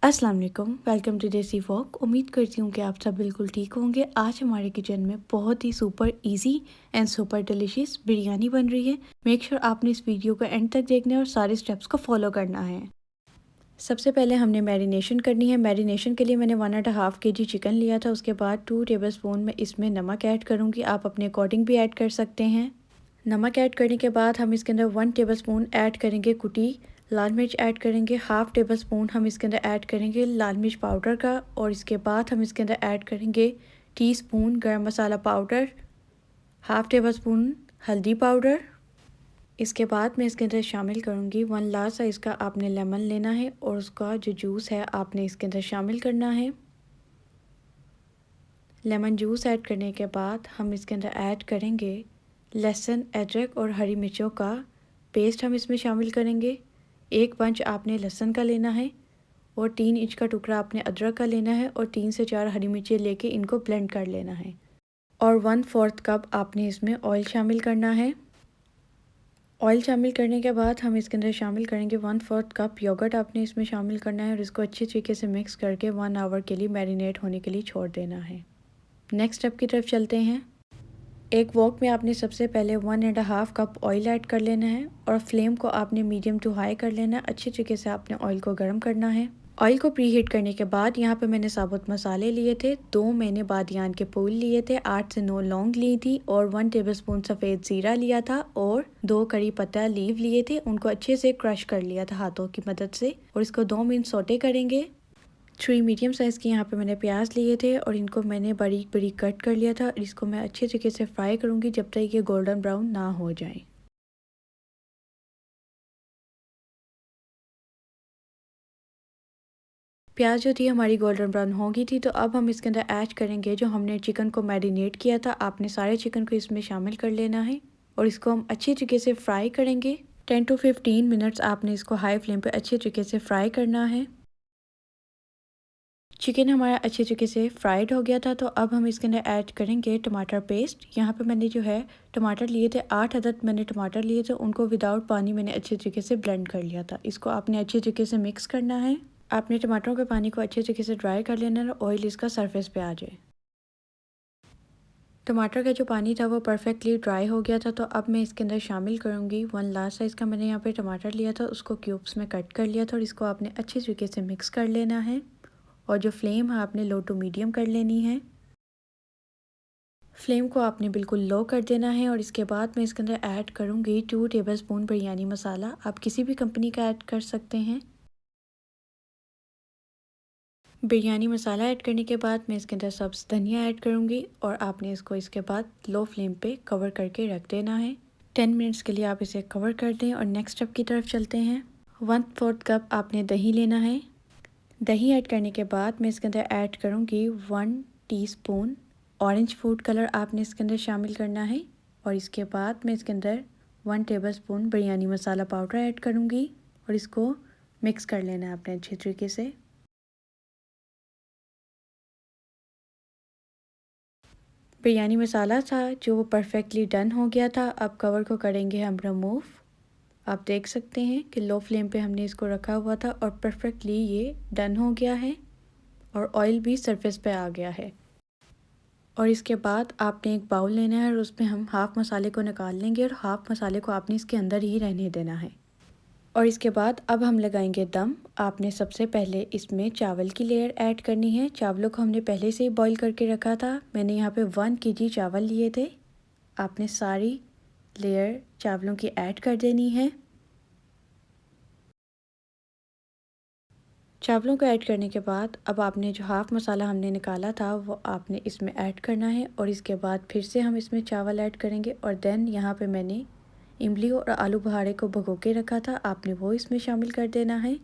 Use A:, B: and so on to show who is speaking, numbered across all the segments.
A: अस्सलाम वालेकुम, welcome to देसी वॉक। उम्मीद करती हूँ कि आप सब बिल्कुल ठीक होंगे। आज हमारे किचन में बहुत ही super easy and super delicious biryani बन रही है। मेक श्योर आपने इस वीडियो को एंड तक देखना है और सारे स्टेप्स को फॉलो करना है। सबसे पहले हमने मैरिनेशन करनी है। मैरिनेशन के लिए मैंने 1.5 kg चिकन लिया था। उसके बाद 2 टेबलस्पून में इसमें नमक ऐड करूँगी। आप अपने अकॉर्डिंग भी ऐड कर सकते हैं। नमक ऐड करने के बाद हम इसके अंदर 1 टेबलस्पून ऐड करेंगे कुटी लाल मिर्च ऐड करेंगे। हाफ़ टेबल स्पून हम इसके अंदर ऐड करेंगे लाल मिर्च पाउडर का। और इसके बाद हम इसके अंदर ऐड करेंगे टीस्पून गरम मसाला पाउडर, हाफ़ टेबल स्पून हल्दी पाउडर। इसके बाद मैं इसके अंदर शामिल करूँगी 1 लार्ज साइज़ का आपने लेमन लेना है और उसका जो जूस है आपने इसके अंदर शामिल करना है। लेमन जूस ऐड करने के बाद हम इसके अंदर ऐड करेंगे लहसुन, अदरक और हरी मिर्चों का पेस्ट हम इसमें शामिल करेंगे। 1 पंच आपने लहसुन का लेना है और 3 इंच का टुकड़ा आपने अदरक का लेना है और 3 से 4 हरी मिर्चें लेके इनको ब्लेंड कर लेना है। और 1/4 कप आपने इसमें ऑयल शामिल करना है। ऑयल शामिल करने के बाद हम इसके अंदर शामिल करेंगे 1/4 कप योगर्ट आपने इसमें शामिल करना है और इसको अच्छी तरीके से मिक्स करके 1 आवर के लिए मैरिनेट होने के लिए छोड़ देना है। नेक्स्ट स्टेप की तरफ चलते हैं। एक वॉक में आपने सबसे पहले 1.5 कप ऑयल ऐड कर लेना है और फ्लेम को आपने मीडियम टू हाई कर लेना है। अच्छी तरीके से आपने ऑयल को गर्म करना है। ऑयल को प्री हीट करने के बाद यहाँ पे मैंने साबुत मसाले लिए थे। 2 मैंने बादियान के फूल लिए थे, 8 से 9 लौंग ली थी और 1 टेबलस्पून सफ़ेद ज़ीरा लिया था और 2 करी पत्ता लीव लिए थे। उनको अच्छे से क्रश कर लिया था हाथों की मदद से और इसको 2 मिनट सौटे करेंगे। 3 मीडियम साइज़ के यहाँ पे मैंने प्याज लिए थे और इनको मैंने बारीक बारीक कट कर लिया था। इसको मैं अच्छे तरीके से फ्राई करूँगी जब तक ये गोल्डन ब्राउन ना हो जाए। प्याज जो थी हमारी गोल्डन ब्राउन हो गई थी, तो अब हम इसके अंदर ऐड करेंगे जो हमने चिकन को मैरिनेट किया था। आपने सारे चिकन को इसमें शामिल कर लेना है और इसको हम अच्छी तरीके से फ्राई करेंगे। 10 to 15 मिनट्स आपने इसको हाई फ्लेम पे अच्छे तरीके से फ्राई करना है। चिकन हमारा अच्छे तरीके से फ्राइड हो गया था, तो अब हम इसके अंदर ऐड करेंगे टमाटर पेस्ट। यहाँ पे मैंने जो है टमाटर लिए थे, 8 अदद मैंने टमाटर लिए थे। उनको विदाउट पानी मैंने अच्छे तरीके से ब्लेंड कर लिया था। इसको आपने अच्छे तरीके से मिक्स करना है। आपने टमाटरों के पानी को अच्छे तरीके से ड्राई कर लेना है और ऑयल इसका सरफेस पे आ जाए। टमाटर का जो पानी था वो परफेक्टली ड्राई हो गया था, तो अब मैं इसके अंदर शामिल करूँगी 1 लार्ज साइज़ का मैंने यहाँ पे टमाटर लिया था, उसको क्यूब्स में कट कर लिया था और इसको आपने अच्छे तरीके से मिक्स कर लेना है और जो फ्लेम है आपने लो टू मीडियम कर लेनी है। फ्लेम को आपने बिल्कुल लो कर देना है और इसके बाद मैं इसके अंदर ऐड करूँगी 2 टेबलस्पून बिरयानी मसाला। आप किसी भी कंपनी का ऐड कर सकते हैं। बिरयानी मसाला ऐड करने के बाद मैं इसके अंदर सब्ज़ धनिया ऐड करूँगी और आपने इसको इसके बाद लो फ्लेम पे कवर करके रख देना है। 10 मिनट्स के लिए आप इसे कवर कर दें और नेक्स्ट स्टेप की तरफ चलते हैं। 1/4 कप आपने दही लेना है। दही ऐड करने के बाद मैं इसके अंदर ऐड करूँगी 1 टीस्पून ऑरेंज फूड कलर आपने इसके अंदर शामिल करना है और इसके बाद मैं इसके अंदर 1 टेबलस्पून बिरयानी मसाला पाउडर ऐड करूँगी और इसको मिक्स कर लेना है आपने अच्छे तरीके से। बिरयानी मसाला था जो वो परफेक्टली डन हो गया था। अब कवर को करेंगे हम रिमूव। आप देख सकते हैं कि लो फ्लेम पे हमने इसको रखा हुआ था और परफेक्टली ये डन हो गया है और ऑयल भी सरफेस पे आ गया है। और इसके बाद आपने एक बाउल लेना है और उसमें हम हाफ़ मसाले को निकाल लेंगे और हाफ़ मसाले को आपने इसके अंदर ही रहने देना है। और इसके बाद अब हम लगाएंगे दम। आपने सबसे पहले इसमें चावल की लेयर ऐड करनी है। चावलों को हमने पहले से ही बॉईल करके रखा था। मैंने यहाँ पे 1 kg चावल लिए थे। आपने सारी लेयर चावलों की ऐड कर देनी है। चावलों को ऐड करने के बाद अब आपने जो हाफ़ मसाला हमने निकाला था वो आपने इसमें ऐड करना है और इसके बाद फिर से हम इसमें चावल ऐड करेंगे और देन यहाँ पे मैंने इमली और आलू बुखारे को भिगो के रखा था, आपने वो इसमें शामिल कर देना है।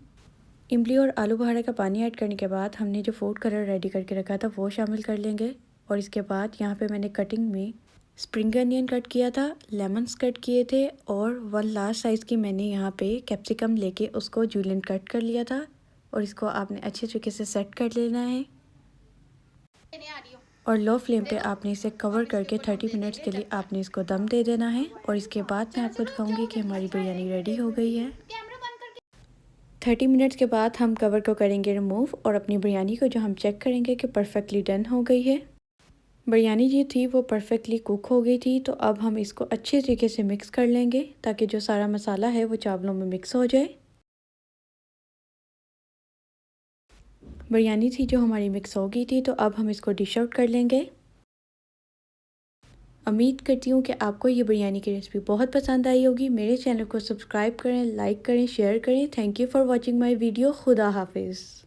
A: इमली और आलू बुखारे का पानी ऐड करने के बाद हमने जो फूड कलर रेडी करके रखा था वो शामिल कर लेंगे और इसके बाद यहाँ पे मैंने कटिंग में स्प्रिंग अनियन कट किया था, लेमन्स कट किए थे और 1 लार्ज साइज़ की मैंने यहाँ पे कैप्सिकम लेके उसको जूलियन कट कर लिया था और इसको आपने अच्छे तरीके से सेट कर लेना है और लो फ्लेम पे आपने इसे कवर करके 30 मिनट्स के लिए आपने इसको दम दे देना है और इसके बाद मैं आपको दिखाऊंगी कि हमारी बिरयानी रेडी हो गई है। 30 मिनट्स के बाद हम कवर को करेंगे रिमूव और अपनी बिरयानी को जो हम चेक करेंगे कि परफेक्टली डन हो गई है। बिरयानी जो थी वो परफेक्टली कुक हो गई थी। तो अब हम इसको अच्छे तरीके से मिक्स कर लेंगे ताकि जो सारा मसाला है वो चावलों में मिक्स हो जाए। बिरयानी थी जो हमारी मिक्स हो गई थी, तो अब हम इसको डिश आउट कर लेंगे। उम्मीद करती हूँ कि आपको ये बिरयानी की रेसिपी बहुत पसंद आई होगी। मेरे चैनल को सब्सक्राइब करें, लाइक करें, शेयर करें। Thank you for watching my video. खुदा हाफिज़।